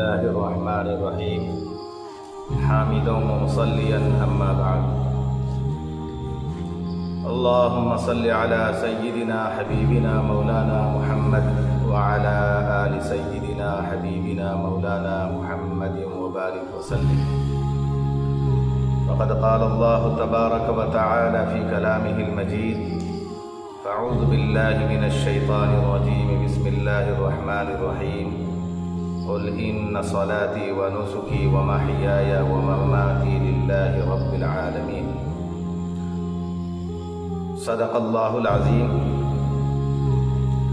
الله الرحمن الرحيم حامدا ومصليا أما بعد اللهم صل على سيدنا حبيبنا مولانا محمد وعلى آل سيدنا حبيبنا مولانا محمد وبارك وسلم. فقد قال الله تبارك وتعالى في كلامه المجيد: فأعوذ بالله من الشيطان الرجيم بسم الله الرحمن الرحيم قل إن صلاتي ونسكي ومحياي ومماتي لله رب العالمين. صدق اللہ العظیم.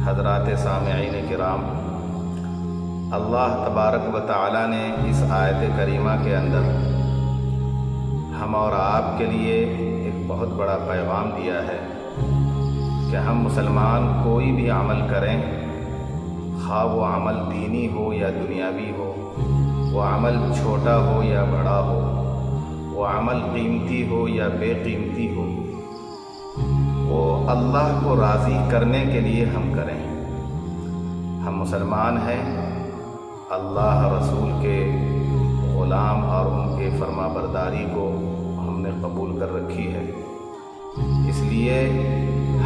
حضرات سامعین کرام، اللہ تبارک و تعالی نے اس آیت کریمہ کے اندر ہم اور آپ کے لیے ایک بہت بڑا پیغام دیا ہے کہ ہم مسلمان کوئی بھی عمل کریں، خواہ وہ عمل دینی ہو یا دنیاوی ہو، وہ عمل چھوٹا ہو یا بڑا ہو، وہ عمل قیمتی ہو یا بے قیمتی ہو، وہ اللہ کو راضی کرنے کے لیے ہم کریں. ہم مسلمان ہیں، اللہ رسول کے غلام اور ان کے فرما برداری کو ہم نے قبول کر رکھی ہے. اس لیے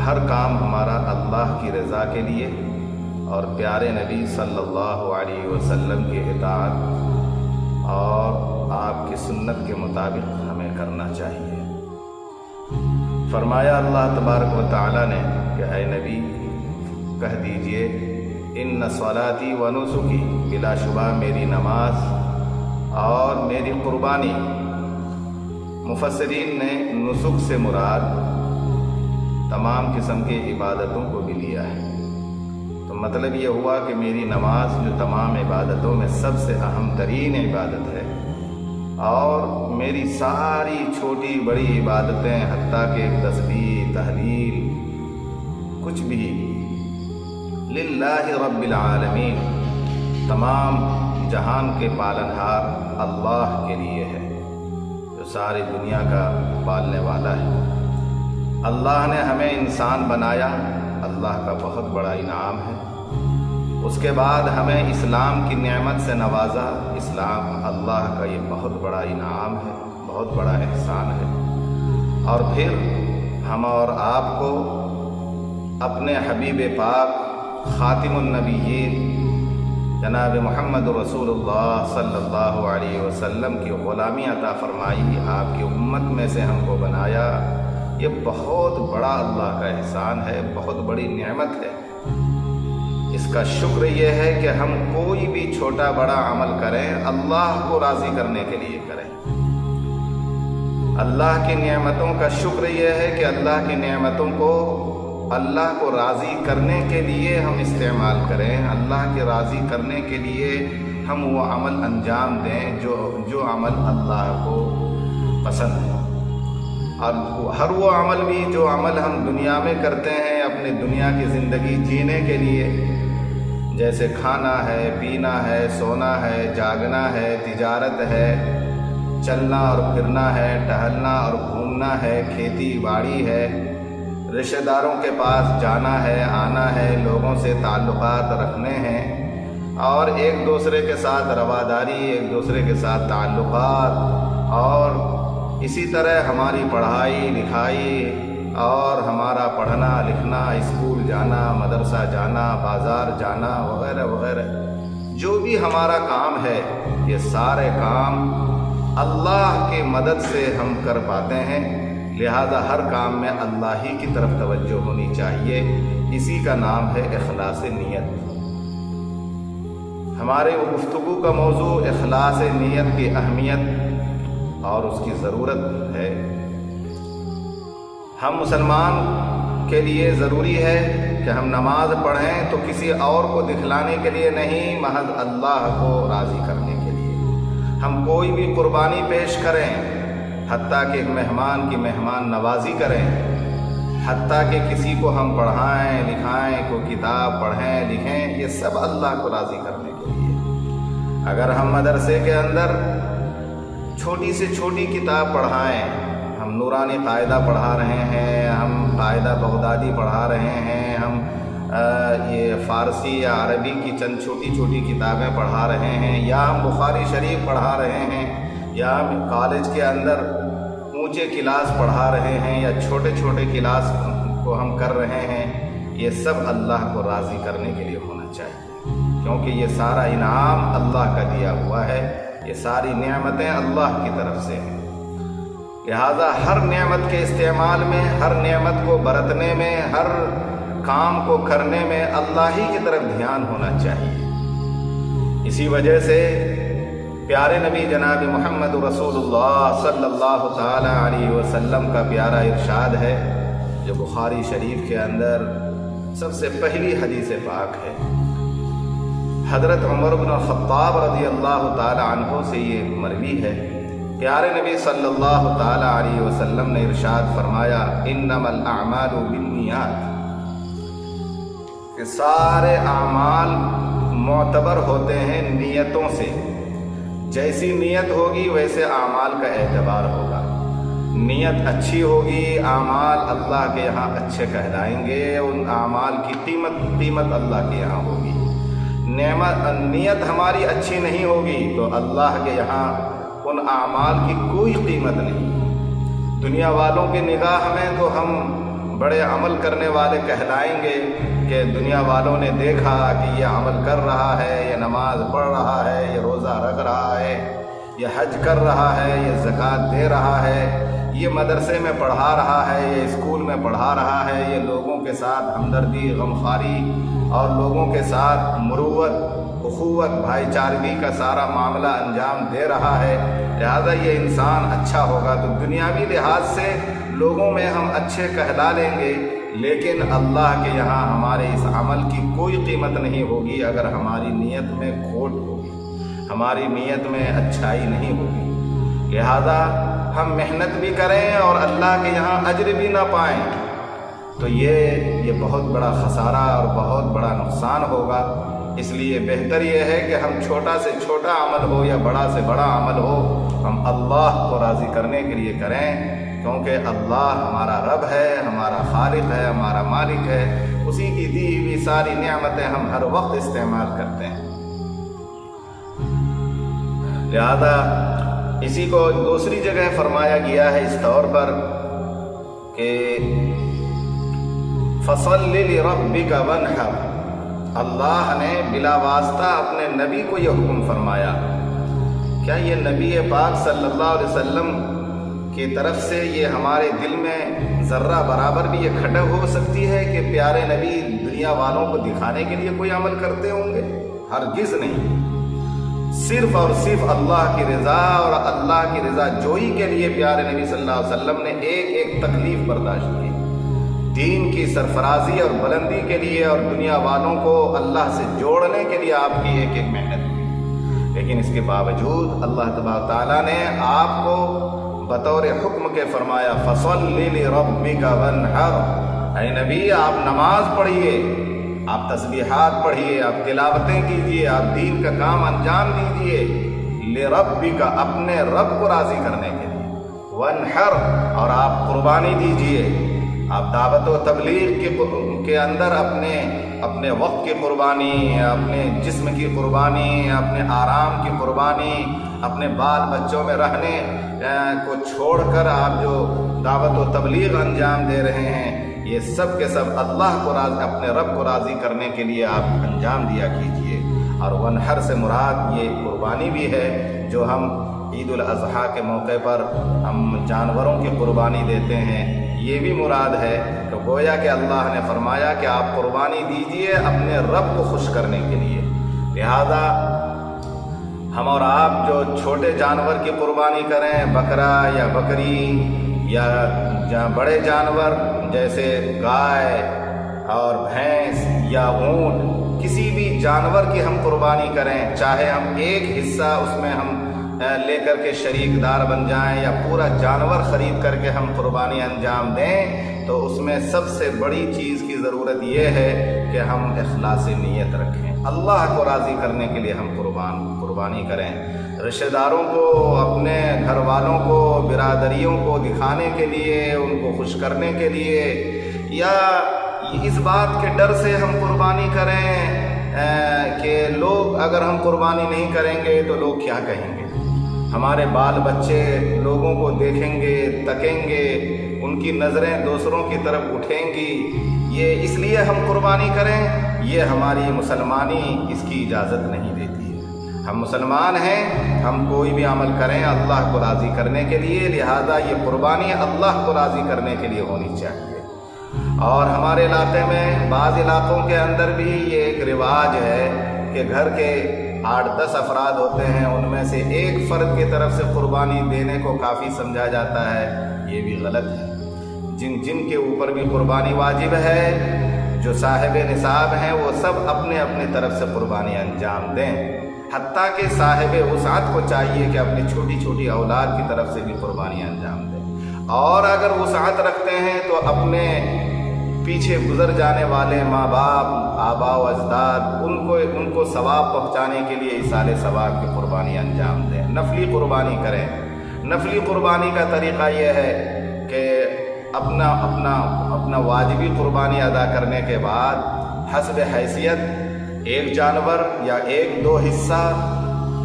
ہر کام ہمارا اللہ کی رضا کے لیے اور پیارے نبی صلی اللہ علیہ وسلم کی اطاعت اور آپ کی سنت کے مطابق ہمیں کرنا چاہیے. فرمایا اللہ تبارک و تعالی نے کہ اے نبی کہہ دیجئے ان صلاتی و نسکی، بلا شبہ میری نماز اور میری قربانی. مفسرین نے نسک سے مراد تمام قسم کی عبادتوں کو بھی لیا ہے. تو مطلب یہ ہوا کہ میری نماز جو تمام عبادتوں میں سب سے اہم ترین عبادت ہے، اور میری ساری چھوٹی بڑی عبادتیں حتیٰ کہ تسبیح، تحلیل، کچھ بھی للہ رب العالمین، تمام جہان کے پالنہار اللہ کے لیے ہے، جو ساری دنیا کا پالنے والا ہے. اللہ نے ہمیں انسان بنایا، اللہ کا بہت بڑا انعام ہے. اس کے بعد ہمیں اسلام کی نعمت سے نوازا. اسلام اللہ کا یہ بہت بڑا انعام ہے، بہت بڑا احسان ہے. اور پھر ہم اور آپ کو اپنے حبیب پاک خاتم النبیین جناب محمد رسول اللہ صلی اللہ علیہ وسلم کی غلامی عطا فرمائی، آپ کی امت میں سے ہم کو بنایا. یہ بہت بڑا اللہ کا احسان ہے، بہت بڑی نعمت ہے. اس کا شکر یہ ہے کہ ہم کوئی بھی چھوٹا بڑا عمل کریں اللہ کو راضی کرنے کے لیے کریں. اللہ کی نعمتوں کا شکر یہ ہے کہ اللہ کی نعمتوں کو اللہ کو راضی کرنے کے لیے ہم استعمال کریں، اللہ کے راضی کرنے کے لیے ہم وہ عمل انجام دیں جو عمل اللہ کو پسند ہے. اور ہر وہ عمل بھی جو عمل ہم دنیا میں کرتے ہیں اپنی دنیا کی زندگی جینے کے لیے، جیسے کھانا ہے، پینا ہے، سونا ہے، جاگنا ہے، تجارت ہے، چلنا اور پھرنا ہے، ٹہلنا اور گھومنا ہے، کھیتی باڑی ہے، رشتہ داروں کے پاس جانا ہے، آنا ہے، لوگوں سے تعلقات رکھنے ہیں، اور ایک دوسرے کے ساتھ رواداری، ایک دوسرے کے ساتھ تعلقات، اور اسی طرح ہماری پڑھائی لکھائی اور ہمارا پڑھنا لکھنا، اسکول جانا، مدرسہ جانا، بازار جانا وغیرہ وغیرہ، جو بھی ہمارا کام ہے یہ سارے کام اللہ کی مدد سے ہم کر پاتے ہیں. لہذا ہر کام میں اللہ ہی کی طرف توجہ ہونی چاہیے. اسی کا نام ہے اخلاص نیت. ہمارے گفتگو کا موضوع اخلاص نیت کی اہمیت اور اس کی ضرورت ہے. ہم مسلمان کے لیے ضروری ہے کہ ہم نماز پڑھیں تو کسی اور کو دکھلانے کے لیے نہیں، محض اللہ کو راضی کرنے کے لیے. ہم کوئی بھی قربانی پیش کریں، حتیٰ کہ مہمان کی مہمان نوازی کریں، حتیٰ کہ کسی کو ہم پڑھائیں لکھائیں، کوئی کتاب پڑھیں لکھیں، یہ سب اللہ کو راضی کرنے کے لیے. اگر ہم مدرسے کے اندر چھوٹی سے چھوٹی کتاب پڑھائیں، ہم نورانی قاعدہ پڑھا رہے ہیں، ہم قاعدہ بغدادی پڑھا رہے ہیں، ہم یہ فارسی یا عربی کی چند چھوٹی چھوٹی کتابیں پڑھا رہے ہیں، یا ہم بخاری شریف پڑھا رہے ہیں، یا ہم کالج کے اندر اونچے کلاس پڑھا رہے ہیں، یا چھوٹے چھوٹے کلاس کو ہم کر رہے ہیں، یہ سب اللہ کو راضی کرنے کے لیے ہونا چاہیے، کیونکہ یہ سارا انعام اللہ کا دیا ہوا ہے، یہ ساری نعمتیں اللہ کی طرف سے ہیں۔ لہذا ہر نعمت کے استعمال میں، ہر نعمت کو برتنے میں، ہر کام کو کرنے میں اللہ ہی کی طرف دھیان ہونا چاہیے۔ اسی وجہ سے پیارے نبی جناب محمد رسول اللہ صلی اللہ تعالی علیہ وسلم کا پیارا ارشاد ہے، جو بخاری شریف کے اندر سب سے پہلی حدیث پاک ہے۔ حضرت عمر بن الخطاب رضی اللہ تعالی عنہ سے یہ مروی ہے، پیارے نبی صلی اللہ تعالی علیہ وسلم نے ارشاد فرمایا، انما الاعمال بالنیات، کہ سارے اعمال معتبر ہوتے ہیں نیتوں سے، جیسی نیت ہوگی ویسے اعمال کا اعتبار ہوگا۔ نیت اچھی ہوگی، اعمال اللہ کے یہاں اچھے کہلائیں گے، ان اعمال کی قیمت اللہ کے یہاں ہوگی۔ نیت ہماری اچھی نہیں ہوگی تو اللہ کے یہاں ان اعمال کی کوئی قیمت نہیں۔ دنیا والوں کی نگاہ میں تو ہم بڑے عمل کرنے والے کہلائیں گے کہ دنیا والوں نے دیکھا کہ یہ عمل کر رہا ہے، یہ نماز پڑھ رہا ہے، یہ روزہ رکھ رہا ہے، یہ حج کر رہا ہے، یہ زکوٰۃ دے رہا ہے، یہ مدرسے میں پڑھا رہا ہے، یہ اسکول میں پڑھا رہا ہے، یہ لوگوں کے ساتھ ہمدردی، غمخواری اور لوگوں کے ساتھ مروت، اخوت، بھائی چارگی کا سارا معاملہ انجام دے رہا ہے، لہذا یہ انسان اچھا ہوگا۔ تو دنیاوی لحاظ سے لوگوں میں ہم اچھے کہلا لیں گے، لیکن اللہ کے یہاں ہمارے اس عمل کی کوئی قیمت نہیں ہوگی اگر ہماری نیت میں کھوٹ ہوگی، ہماری نیت میں اچھائی نہیں ہوگی۔ لہذا ہم محنت بھی کریں اور اللہ کے یہاں اجر بھی نہ پائیں تو یہ بہت بڑا خسارہ اور بہت بڑا نقصان ہوگا۔ اس لیے بہتر یہ ہے کہ ہم چھوٹا سے چھوٹا عمل ہو یا بڑا سے بڑا عمل ہو، ہم اللہ کو راضی کرنے کے لیے کریں، کیونکہ اللہ ہمارا رب ہے، ہمارا خالق ہے، ہمارا مالک ہے، اسی کی دی ہوئی ساری نعمتیں ہم ہر وقت استعمال کرتے ہیں۔ لہذا اسی کو دوسری جگہ فرمایا گیا ہے اس طور پر کہ فَصَلِّ لِرَبِّكَ وَانْحَرْ، اللہ نے بلا واسطہ اپنے نبی کو یہ حکم فرمایا۔ کیا یہ نبی پاک صلی اللہ علیہ وسلم کی طرف سے یہ ہمارے دل میں ذرہ برابر بھی یہ کھٹک ہو سکتی ہے کہ پیارے نبی دنیا والوں کو دکھانے کے لیے کوئی عمل کرتے ہوں گے؟ ہرگز نہیں۔ صرف اور صرف اللہ کی رضا اور اللہ کی رضا جوئی کے لیے پیارے نبی صلی اللہ علیہ وسلم نے ایک ایک تکلیف برداشت کی، دین کی سرفرازی اور بلندی کے لیے اور دنیا والوں کو اللہ سے جوڑنے کے لیے آپ کی ایک ایک محنت ہوئی، لیکن اس کے باوجود اللہ تبارک تعالیٰ نے آپ کو بطور حکم کے فرمایا فَصَلِّ لِرَبِّكَ وَانْحَرْ، اے نبی آپ نماز پڑھیے، آپ تسبیحات پڑھیے، آپ تلاوتیں کیجیے، آپ دین کا کام انجام دیجیے، لِرَبِّكَ اپنے رب کو راضی کرنے کے لیے، وَانْحَرْ اور آپ قربانی دیجیے، آپ دعوت و تبلیغ کے اندر اپنے وقت کی قربانی، اپنے جسم کی قربانی، اپنے آرام کی قربانی، اپنے بال بچوں میں رہنے کو چھوڑ کر آپ جو دعوت و تبلیغ انجام دے رہے ہیں، یہ سب کے سب اللہ کو راضی، اپنے رب کو راضی کرنے کے لیے آپ انجام دیا کیجیے۔ اور وَانْحَرْ سے مراد یہ قربانی بھی ہے جو ہم عید الاضحیٰ کے موقع پر ہم جانوروں کی قربانی دیتے ہیں، یہ بھی مراد ہے کہ گویا کہ اللہ نے فرمایا کہ آپ قربانی دیجئے اپنے رب کو خوش کرنے کے لیے۔ لہذا ہم اور آپ جو چھوٹے جانور کی قربانی کریں، بکرا یا بکری یا بڑے جانور جیسے گائے اور بھینس یا اونٹ، کسی بھی جانور کی ہم قربانی کریں، چاہے ہم ایک حصہ اس میں ہم لے کر کے شریک دار بن جائیں یا پورا جانور خرید کر کے ہم قربانی انجام دیں، تو اس میں سب سے بڑی چیز کی ضرورت یہ ہے کہ ہم اخلاص نیت رکھیں، اللہ کو راضی کرنے کے لیے ہم قربانی کریں، رشتہ داروں کو، اپنے گھر والوں کو، برادریوں کو دکھانے کے لیے، ان کو خوش کرنے کے لیے، یا اس بات کے ڈر سے ہم قربانی کریں کہ لوگ اگر ہم قربانی نہیں کریں گے تو لوگ کیا کہیں گے، ہمارے بال بچے لوگوں کو دیکھیں گے، تکیں گے، ان کی نظریں دوسروں کی طرف اٹھیں گی، یہ اس لیے ہم قربانی کریں، یہ ہماری مسلمانی اس کی اجازت نہیں دیتی ہے۔ ہم مسلمان ہیں، ہم کوئی بھی عمل کریں اللہ کو راضی کرنے کے لیے، لہذا یہ قربانی اللہ کو راضی کرنے کے لیے ہونی چاہیے۔ اور ہمارے علاقے میں بعض علاقوں کے اندر بھی یہ ایک رواج ہے کہ گھر کے 8-10 افراد ہوتے ہیں، ان میں سے ایک فرد کی طرف سے قربانی دینے کو کافی سمجھا جاتا ہے، یہ بھی غلط ہے۔ جن کے اوپر بھی قربانی واجب ہے، جو صاحب نصاب ہیں، وہ سب اپنے اپنے طرف سے قربانی انجام دیں، حتیٰ کہ صاحب وسعت کو چاہیے کہ اپنی چھوٹی چھوٹی اولاد کی طرف سے بھی قربانی انجام دیں، اور اگر وسعت رکھتے ہیں تو اپنے پیچھے گزر جانے والے ماں باپ، آبا و اجداد، ان کو ثواب پہنچانے کے لیے ایصال ثواب کی قربانی انجام دیں، نفلی قربانی کریں۔ نفلی قربانی کا طریقہ یہ ہے کہ اپنا واجبی قربانی ادا کرنے کے بعد حسب حیثیت ایک جانور یا 1-2 حصہ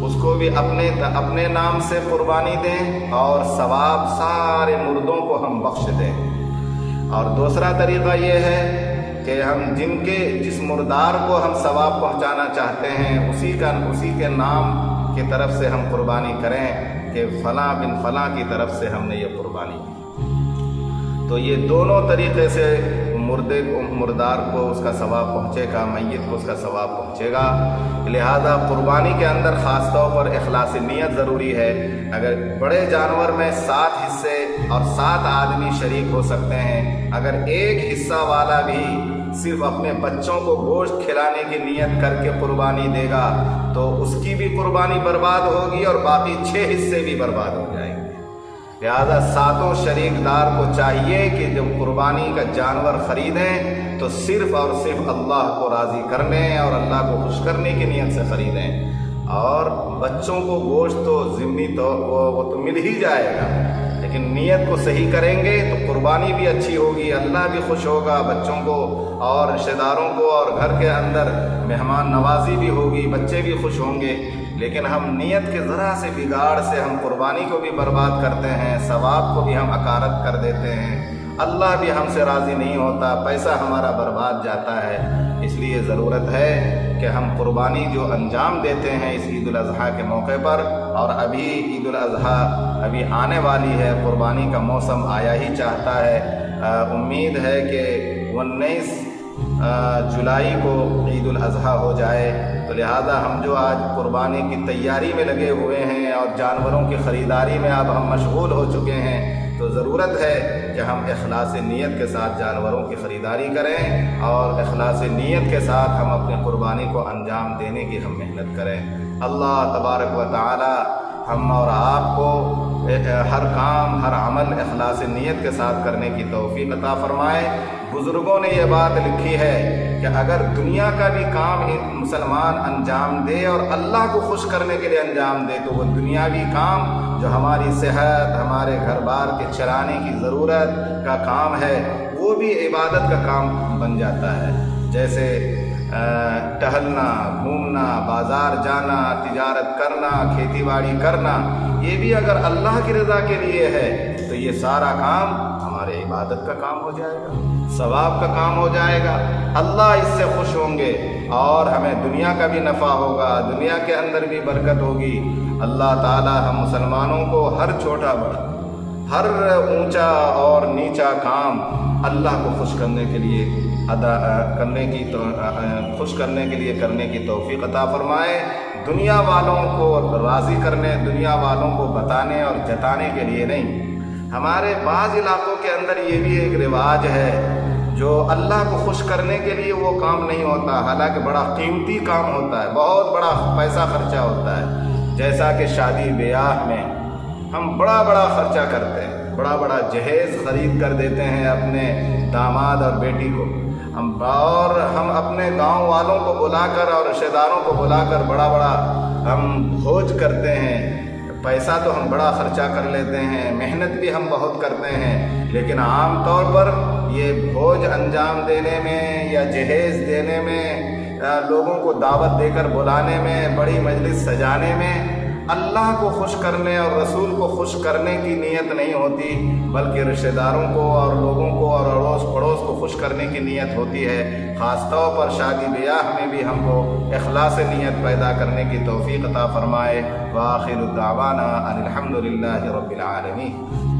اس کو بھی اپنے نام سے قربانی دیں، اور ثواب سارے مردوں کو ہم بخش دیں۔ اور دوسرا طریقہ یہ ہے کہ ہم جس مردار کو ہم ثواب پہنچانا چاہتے ہیں اسی کے نام کی طرف سے ہم قربانی کریں کہ فلاں بن فلاں کی طرف سے ہم نے یہ قربانی کی۔ تو یہ دونوں طریقے سے مردار کو اس کا ثواب پہنچے گا، میت کو اس کا ثواب پہنچے گا۔ لہذا قربانی کے اندر خاص طور پر اخلاص نیت ضروری ہے۔ اگر بڑے جانور میں 7 حصے اور 7 آدمی شریک ہو سکتے ہیں، اگر ایک حصہ والا بھی صرف اپنے بچوں کو گوشت کھلانے کی نیت کر کے قربانی دے گا تو اس کی بھی قربانی برباد ہوگی اور باقی 6 حصے بھی برباد ہو جائیں گے۔ لہذا 7 شریک دار کو چاہیے کہ جب قربانی کا جانور خریدیں تو صرف اور صرف اللہ کو راضی کرنے اور اللہ کو خوش کرنے کی نیت سے خریدیں، اور بچوں کو گوشت تو ضمنی وہ تو مل ہی جائے گا، لیکن نیت کو صحیح کریں گے تو قربانی بھی اچھی ہوگی، اللہ بھی خوش ہوگا، بچوں کو اور رشتہ داروں کو، اور گھر کے اندر مہمان نوازی بھی ہوگی، بچے بھی خوش ہوں گے۔ لیکن ہم نیت کے ذرا سے بگاڑ سے ہم قربانی کو بھی برباد کرتے ہیں، ثواب کو بھی ہم اکارت کر دیتے ہیں، اللہ بھی ہم سے راضی نہیں ہوتا، پیسہ ہمارا برباد جاتا ہے۔ اس لیے ضرورت ہے کہ ہم قربانی جو انجام دیتے ہیں اس عید الاضحیٰ کے موقع پر، اور ابھی عید الاضحیٰ ابھی آنے والی ہے، قربانی کا موسم آیا ہی چاہتا ہے، امید ہے کہ 19 جولائی کو عید الاضحیٰ ہو جائے، تو لہذا ہم جو آج قربانی کی تیاری میں لگے ہوئے ہیں اور جانوروں کی خریداری میں اب ہم مشغول ہو چکے ہیں، تو ضرورت ہے کہ ہم اخلاص نیت کے ساتھ جانوروں کی خریداری کریں، اور اخلاص نیت کے ساتھ ہم اپنی قربانی کو انجام دینے کی ہم محنت کریں۔ اللہ تبارک و تعالی ہم اور آپ کو ہر کام، ہر عمل اخلاص نیت کے ساتھ کرنے کی توفیق عطا فرمائے۔ بزرگوں نے یہ بات لکھی ہے کہ اگر دنیا کا بھی کام مسلمان انجام دے اور اللہ کو خوش کرنے کے لیے انجام دے تو وہ دنیاوی کام جو ہماری صحت، ہمارے گھر بار کے چلانے کی ضرورت کا کام ہے، وہ بھی عبادت کا کام بن جاتا ہے۔ جیسے ٹہلنا، گھومنا، بازار جانا، تجارت کرنا، کھیتی باڑی کرنا، یہ بھی اگر اللہ کی رضا کے لیے ہے تو یہ سارا کام ہمارے عبادت کا کام ہو جائے گا، ثواب کا کام ہو جائے گا، اللہ اس سے خوش ہوں گے، اور ہمیں دنیا کا بھی نفع ہوگا، دنیا کے اندر بھی برکت ہوگی۔ اللہ تعالی ہم مسلمانوں کو ہر چھوٹا بڑا، ہر اونچا اور نیچا کام اللہ کو خوش کرنے کے لیے خوش کرنے کے لیے کرنے کی توفیق عطا فرمائے۔ دنیا والوں کو راضی کرنے، دنیا والوں کو بتانے اور جتانے کے لیے نہیں۔ ہمارے بعض علاقوں کے اندر یہ بھی ایک رواج ہے جو اللہ کو خوش کرنے کے لیے وہ کام نہیں ہوتا، حالانکہ بڑا قیمتی کام ہوتا ہے، بہت بڑا پیسہ خرچہ ہوتا ہے۔ جیسا کہ شادی بیاہ میں ہم بڑا خرچہ کرتے ہیں، بڑا جہیز خرید کر دیتے ہیں اپنے داماد اور بیٹی کو، اور ہم اپنے گاؤں والوں کو بلا کر اور رشتہ داروں کو بلا کر بڑا ہم بھوج کرتے ہیں، پیسہ تو ہم بڑا خرچہ کر لیتے ہیں، محنت بھی ہم بہت کرتے ہیں، لیکن عام طور پر یہ بھوج انجام دینے میں یا جہیز دینے میں، لوگوں کو دعوت دے کر بلانے میں، بڑی مجلس سجانے میں اللہ کو خوش کرنے اور رسول کو خوش کرنے کی نیت نہیں ہوتی، بلکہ رشتہ داروں کو اور لوگوں کو اور اڑوس پڑوس کو خوش کرنے کی نیت ہوتی ہے۔ خاص طور پر شادی بیاہ میں بھی ہم کو اخلاص نیت پیدا کرنے کی توفیق عطا فرمائے۔ وآخر دعوانا ان الحمد للہ رب العالمین۔